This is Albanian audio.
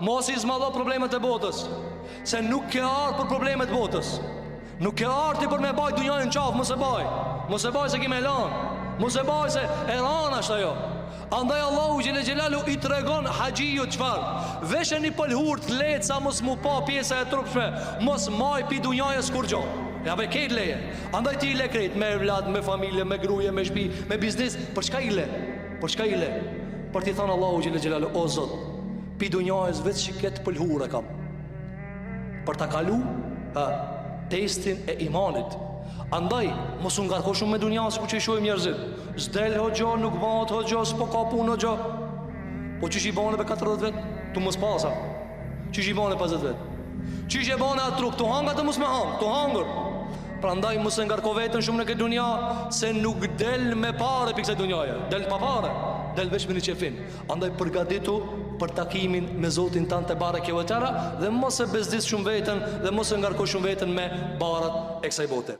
Mos i zmadho problemet e botës, se nuk ke ardhur për problemet e botës. Nuk ke ardhur për me baj dunjën në qafë. Mos e baj se ki me lan. Mos e baj se e lan ashtë ajo. Andaj Allahu Gjelalu i tregon haxhiju çfarë? Veshë një pëlhur të lehtë sa mos mu pa pjesa e trupshme. Mos maj pi dunjës kur gjo. Ja be ketë leje. Andaj ti i le krejt, me vlad, me familje, me gruje, me shtëpi, me biznes. Për çka i le? Për çka i le? Për t'i thënë Allahu Gjelalu, o Zot, pi dunjës vetë që ketë pëlhur e kam, për ta kalu testin e imanit. Andaj mos u ngarko shumë me dunjan, sikur që i shohim njerëzit. S'del hoxha, nuk bëhet hoxha, s'po ka punë hoxha. Po çish i bën me 40 vet? Tu mos pasa. Çish i bën me 50 vet? Çish e bën atë trup, tu hanga të mos me hang, tu hangur. Prandaj mos e ngarko veten shumë në këtë dunja, se nuk del me parë pikë kësaj dunjaje. Del pa parë, del vetëm në qefin. Andaj përgatitu për takimin me Zotin tan te bareke ve teala, dhe mos e bezdis shumë veten, dhe mos e ngarko shumë veten me barat e kësaj bote.